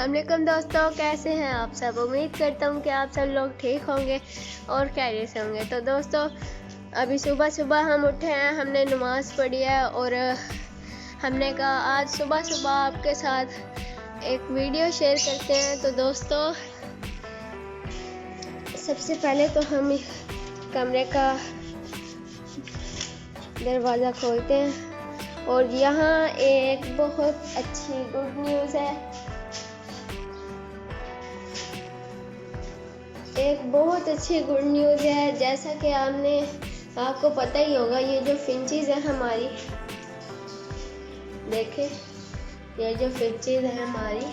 अस्सलामुअलैकुम दोस्तों, कैसे हैं आप सब। उम्मीद करता हूँ कि आप सब लोग ठीक होंगे और खैरियत से होंगे। तो दोस्तों, अभी सुबह सुबह हम उठे हैं, हमने नमाज़ पढ़ी है और हमने कहा आज सुबह सुबह आपके साथ एक वीडियो शेयर करते हैं। तो दोस्तों, सबसे पहले तो हम कमरे का दरवाज़ा खोलते हैं और यहाँ एक बहुत अच्छी गुड न्यूज़ है। एक बहुत अच्छी गुड न्यूज़ है। जैसा कि आपको पता ही होगा, ये जो फिंचीज़ है हमारी, देखें ये जो फिंचीज़ है हमारी,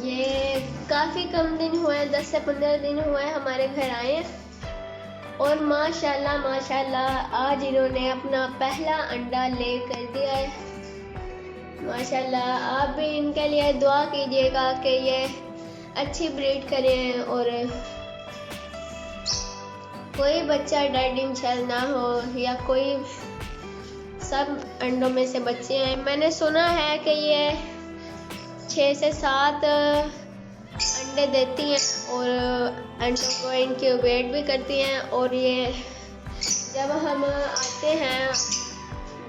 ये काफ़ी कम दिन हुए, 10 से 15 दिन हुए हमारे घर आए हैं और माशाल्लाह माशाल्लाह आज इन्होंने अपना पहला अंडा ले कर दिया है। माशाल्लाह, आप भी इनके लिए दुआ कीजिएगा कि ये अच्छी ब्रीड करें और कोई बच्चा डेड इंशाल्लाह ना हो, या कोई सब अंडों में से बच्चे हैं। मैंने सुना है कि ये 6 से 7 अंडे देती हैं और अंडों को इनक्यूबेट भी करती हैं। और ये जब हम आते हैं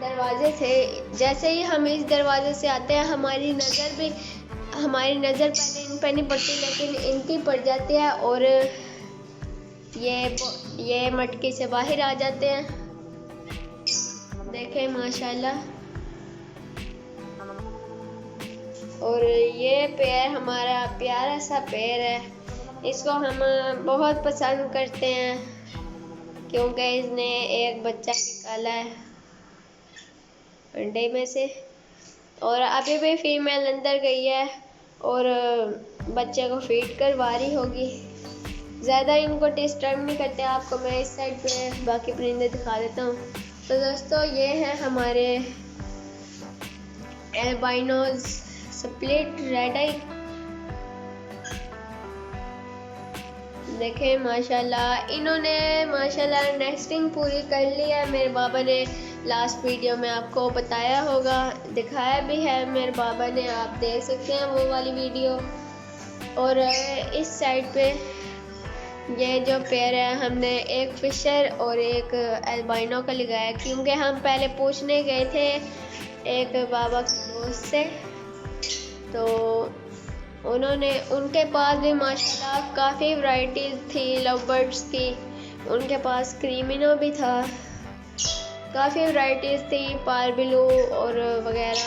दरवाजे से, जैसे ही हम इस दरवाजे से आते हैं, हमारी नज़र पहले इन पर नहीं पड़ती, लेकिन इनकी पड़ जाती है और ये मटकी से बाहर आ जाते हैं। देखें माशाल्लाह। और ये पेड़ हमारा प्यारा सा पेड़ है, इसको हम बहुत पसंद करते हैं क्योंकि इसने एक बच्चा निकाला है अंडे में से और अभी भी फीमेल अंदर गई है और बच्चे को फीड करवा रही होगी। ज़्यादा इनको डिस्टर्ब नहीं करते। आपको मैं इस साइड पे बाकी परिंदे दिखा देता हूँ। तो दोस्तों, ये हैं हमारे एल्बाइनोज स्प्लिट रेड आई। देखें माशाल्लाह, इन्होंने माशाल्लाह नेस्टिंग पूरी कर ली है। मेरे बाबा ने लास्ट वीडियो में आपको बताया होगा, दिखाया भी है मेरे बाबा ने, आप देख सकते हैं वो वाली वीडियो। और इस साइड पे ये जो पेयर है, हमने एक फिशर और एक एल्बाइनो का लगाया क्योंकि हम पहले पूछने गए थे एक बाबा के दोस्त से, तो उनके पास भी माशाल्लाह काफ़ी वैरायटीज़ थी, लव बर्ड्स थी, उनके पास क्रीमिनो भी था, काफ़ी वैरायटीज़ थी, पारबिलू और वगैरह,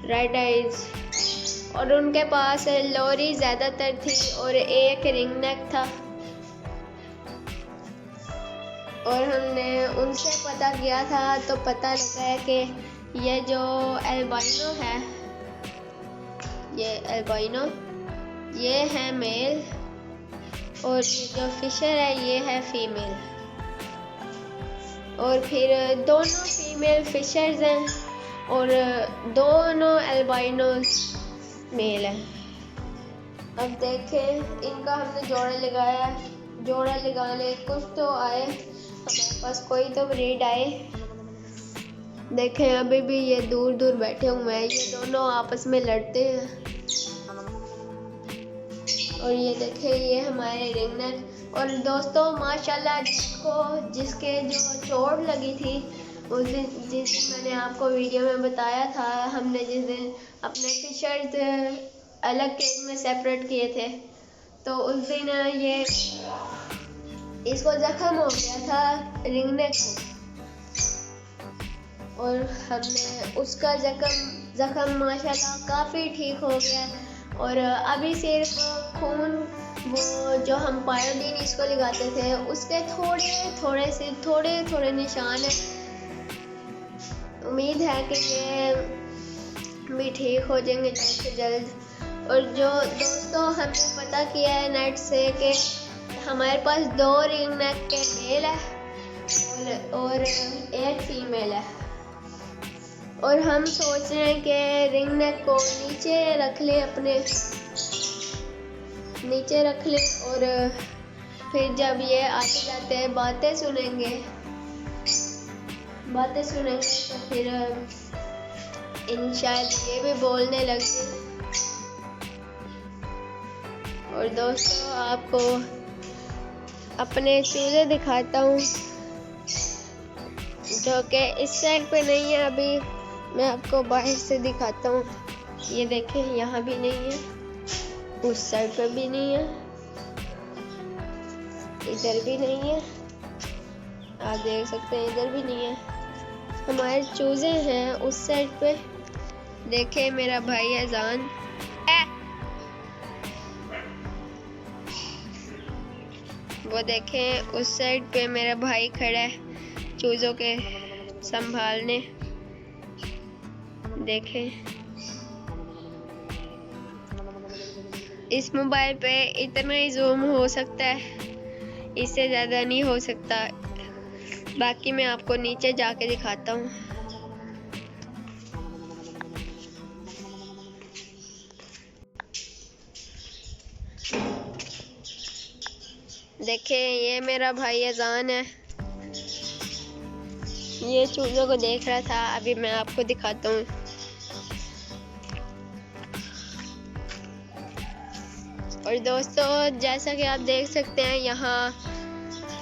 रेड आइज, और उनके पास लोरी ज़्यादातर थी और एक रिंग नेक था। और हमने उनसे पता किया था तो पता लगा है कि ये जो एल्बाइनो है, ये एल्बाइनो ये है मेल और ये जो फिशर है ये है फीमेल। और फिर दोनों फीमेल फिशर्स हैं और दोनों एल्बाइनोज मेल है। अब देखें, इनका हमने जोड़ा लगाने कुछ तो आए, हमारे पास कोई तो ब्रीड आए। देखें अभी भी ये दूर दूर बैठे हुए हैं, ये दोनों आपस में लड़ते हैं। और ये देखें, ये हमारे रिंगनेक। और दोस्तों माशाल्लाह, जिसके जो चोट लगी थी उस दिन, जिस दिन मैंने आपको वीडियो में बताया था, हमने जिस दिन अपने फिशर्स अलग केज में सेपरेट किए थे, तो उस दिन ये इसको जख्म हो गया था रिंगनेक को, और हमने उसका जख्म माशाल्लाह काफ़ी ठीक हो गया। और अभी सिर्फ खून, वो जो हम पायोडीन इसको लगाते थे, उसके थोड़े निशान हैं। उम्मीद है कि ये भी ठीक हो जाएंगे जल्द से जल्द। और जो दोस्तों, हमने पता किया है नेट से कि हमारे पास 2 रिंग नेक के मेल है और एक फीमेल है। और हम सोच रहे हैं कि रिंग नेक को नीचे रख लें और फिर जब ये आते जाते हैं बातें सुनेंगे तो फिर शायद ये भी बोलने लगे और दोस्तों आपको अपने चूजे दिखाता हूँ जो कि इस साइड पे नहीं है। अभी मैं आपको बाहर से दिखाता हूँ। ये देखें, यहाँ भी नहीं है, उस साइड पे भी नहीं है, इधर भी नहीं है, आप देख सकते हैं इधर भी नहीं है। हमारे चूजे हैं उस साइड पे। देखें मेरा भाई अजान, वो देखें उस साइड पे मेरा भाई खड़ा है चूजों के संभालने। देखें इस मोबाइल पे इतना ही जूम हो सकता है, इससे ज़्यादा नहीं हो सकता। बाकी मैं आपको नीचे जाके दिखाता हूँ। देखें ये मेरा भाई अजान है, ये चूजों को देख रहा था। अभी मैं आपको दिखाता हूँ। और दोस्तों जैसा कि आप देख सकते हैं, यहाँ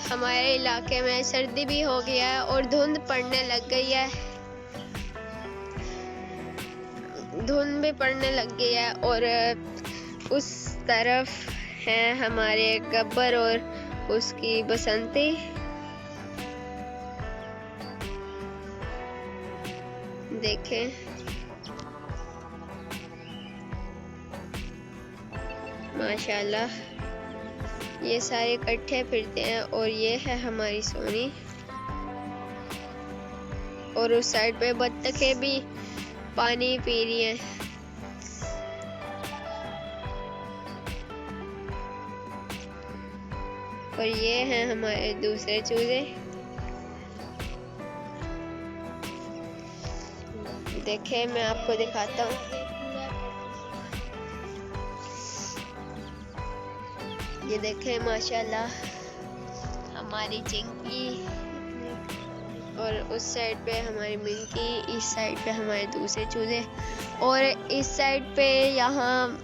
हमारे इलाके में सर्दी भी हो गया है और धुंध पड़ने लग गई है। धुंध भी पड़ने लग गई है और उस तरफ हैं हमारे गब्बर और उसकी बसंती। देखें माशाल्लाह ये सारे इकट्ठे फिरते हैं। और ये है हमारी सोनी, और उस साइड पे बत्तखें भी पानी पी रही हैं। और ये हैं हमारे दूसरे चूजे। देखें मैं आपको दिखाता हूँ। ये देखें माशाल्लाह हमारी चिंकी, और उस साइड पे हमारी मिंकी, इस साइड पे हमारे दूसरे चूजे, और इस साइड पे यहाँ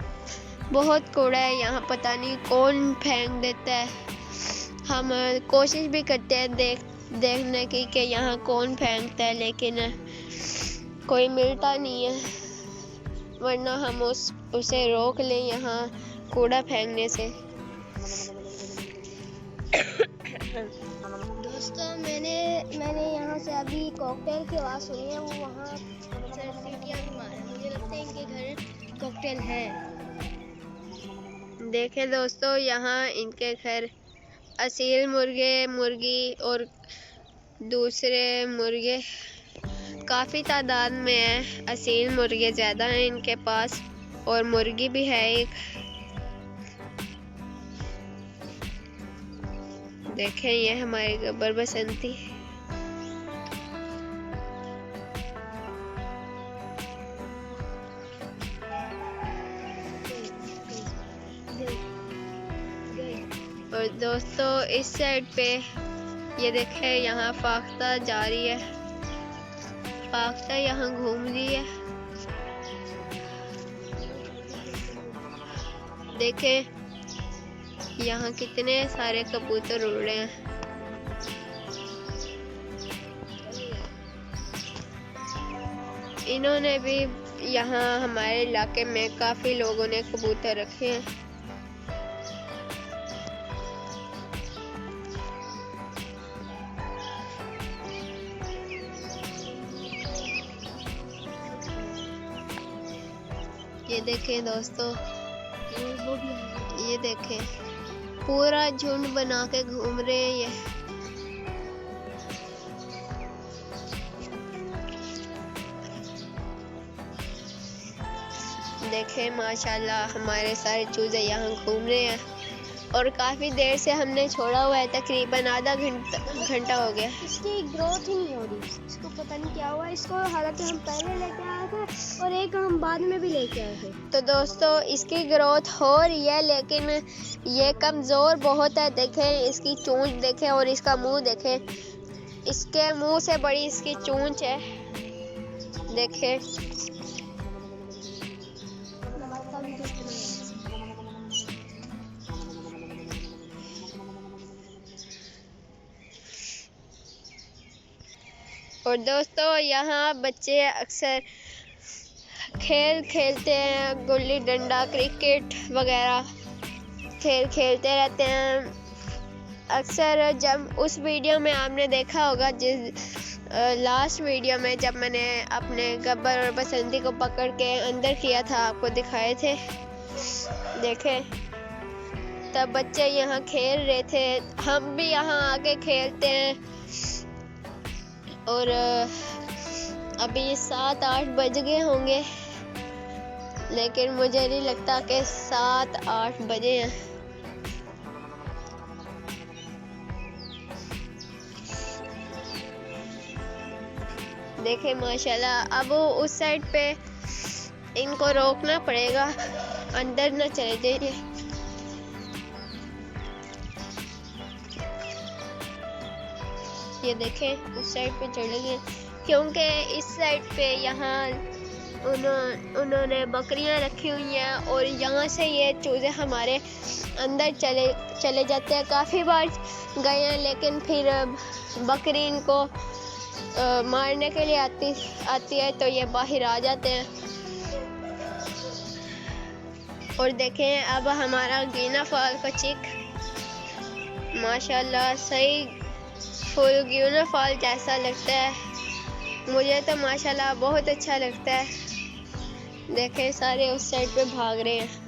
बहुत कूड़ा है। यहाँ पता नहीं कौन फेंक देता है। हम कोशिश भी करते हैं देखने की कि यहाँ कौन फेंकता है, लेकिन कोई मिलता नहीं है, वरना हम उसे रोक लें यहाँ कूड़ा फेंकने से। दोस्तों मैंने यहाँ से अभी कॉकटेल की आवाज़ सुनी है। वो वहाँ सीटियाँ भी मारे, मुझे लगता है इनके घर कॉकटेल है। देखें दोस्तों यहाँ इनके घर असील मुर्गे, मुर्गी और दूसरे मुर्गे काफ़ी तादाद में है। असील मुर्गे ज़्यादा हैं इनके पास, और मुर्गी भी है एक। देखें ये हमारी गब्बर बसंती। और दोस्तों इस साइड पे ये देखें यहाँ फाख्ता जा रही है, फाख्ता यहाँ घूम रही है। देखें यहाँ कितने सारे कबूतर उड़ रहे हैं। इन्होंने भी यहाँ हमारे इलाके में काफ़ी लोगों ने कबूतर रखे हैं। ये देखें दोस्तों, ये देखें पूरा झुंड बना के घूम रहे हैं ये। देखें माशाल्लाह हमारे सारे चूजे यहाँ घूम रहे हैं, और काफ़ी देर से हमने छोड़ा हुआ है, तकरीबन आधा घंटा हो गया। इसकी ग्रोथ ही नहीं हो रही, इसको पता नहीं क्या हुआ। इसको हालांकि हम पहले लेके आए थे और एक हम बाद में भी लेके आए थे। तो दोस्तों इसकी ग्रोथ हो रही है, लेकिन ये कमज़ोर बहुत है। देखें इसकी चोंच देखें और इसका मुंह देखें, इसके मुंह से बड़ी इसकी चोंच है। देखें और दोस्तों यहाँ बच्चे अक्सर खेल खेलते हैं, गुल्ली डंडा, क्रिकेट वगैरह खेल खेलते रहते हैं। अक्सर जब उस वीडियो में आपने देखा होगा, जिस लास्ट वीडियो में जब मैंने अपने गब्बर और बसंती को पकड़ के अंदर किया था, आपको दिखाए थे, देखें, तब बच्चे यहाँ खेल रहे थे। हम भी यहाँ आके खेलते हैं। और अभी 7-8 बज गए होंगे, लेकिन मुझे नहीं लगता कि 7-8 बजे हैं। देखें माशाल्लाह। अब उस साइड पे इनको रोकना पड़ेगा, अंदर न चले जाइए। ये देखें उस साइड पे चले गए, क्योंकि इस साइड पे यहाँ उन्होंने बकरियां रखी हुई हैं और यहाँ से ये चूजे हमारे अंदर चले जाते हैं। काफ़ी बार गए हैं, लेकिन फिर बकरी इनको मारने के लिए आती है तो ये बाहर आ जाते हैं। और देखें अब हमारा गीना फॉल का चिक माशाल्लाह सही फुल गीना फॉल जैसा लगता है। मुझे तो माशाल्लाह बहुत अच्छा लगता है। देखें सारे उस साइड पे भाग रहे हैं।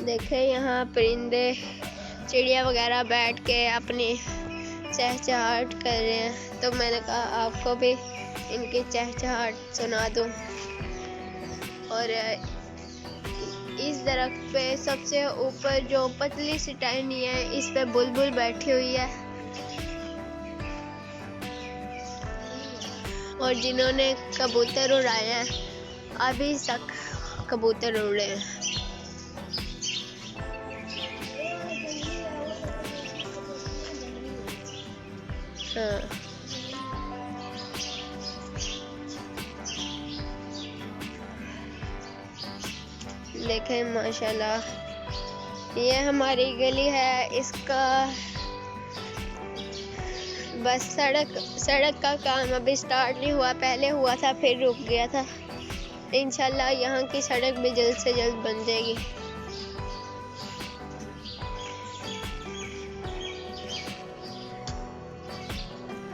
देखें यहाँ परिंदे, चिड़िया वगैरह बैठ के अपनी चहचहाट कर रहे हैं, तो मैंने कहा आपको भी इनकी चहचहाट सुना दूँ। और इस दरख्त पे सबसे ऊपर जो पतली सी टहनी है, इस पे बुलबुल बैठी हुई है। और जिन्होंने कबूतर उड़ाए हैं, अभी तक कबूतर उड़ रहे हैं। हाँ। देखें माशाल्लाह, ये हमारी गली है। इसका बस सड़क का काम अभी स्टार्ट नहीं हुआ, पहले हुआ था फिर रुक गया था। इंशाल्लाह यहाँ की सड़क भी जल्द से जल्द बन जाएगी।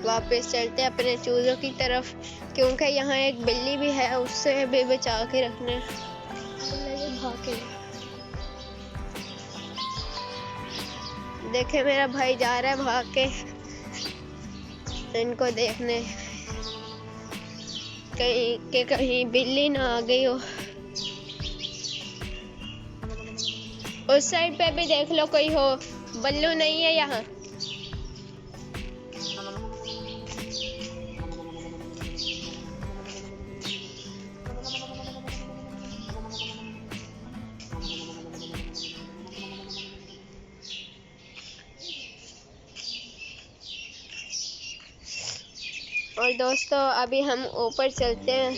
वापस चलते हैं अपने चूजों की तरफ, क्योंकि यहाँ एक बिल्ली भी है, उससे भी बचा के रखना। देखे मेरा भाई जा रहा है भाग के इनको देखने, कहीं बिल्ली ना आ गई हो। उस साइड पे भी देख लो कोई हो, बल्लू नहीं है यहाँ। और दोस्तों अभी हम ऊपर चलते हैं।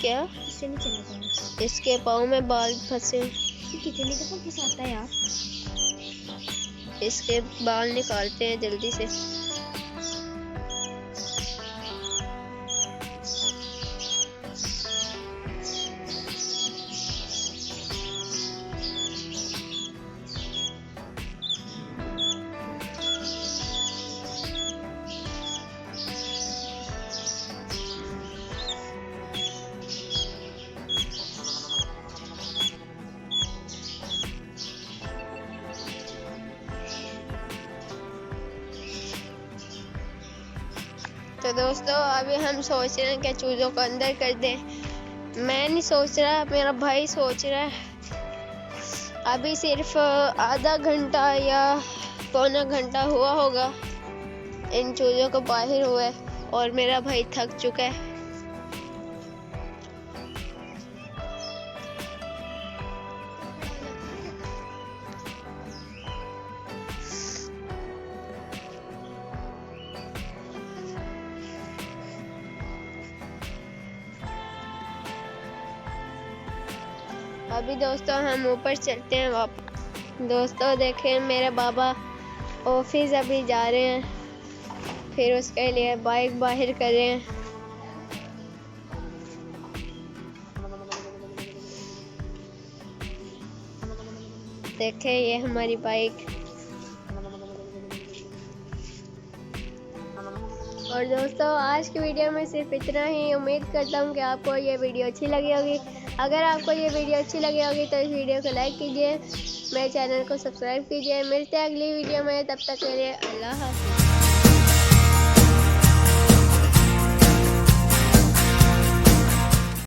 क्या इससे नहीं चलेगा? इसके पाँव में बाल फंसे। कितने दफा फंसाता है यार। इसके बाल निकालते हैं जल्दी से। तो दोस्तों अभी हम सोच रहे हैं कि चूजों को अंदर कर दें, मैं नहीं सोच रहा, मेरा भाई सोच रहा है। अभी सिर्फ आधा घंटा या पौना घंटा हुआ होगा इन चूजों को बाहर हुए, और मेरा भाई थक चुका है। अभी दोस्तों हम ऊपर चलते हैं वापस। दोस्तों देखें, मेरे बाबा ऑफिस अभी जा रहे हैं, फिर उसके लिए बाइक बाहर कर रहे हैं। देखें ये हमारी बाइक। और दोस्तों आज की वीडियो में सिर्फ इतना ही। उम्मीद करता हूँ कि आपको ये वीडियो अच्छी लगी होगी। अगर आपको ये वीडियो अच्छी लगी होगी तो इस वीडियो को लाइक कीजिए, मेरे चैनल को सब्सक्राइब कीजिए। मिलते हैं अगली वीडियो में, तब तक के लिए अल्लाह हाफ़िज़।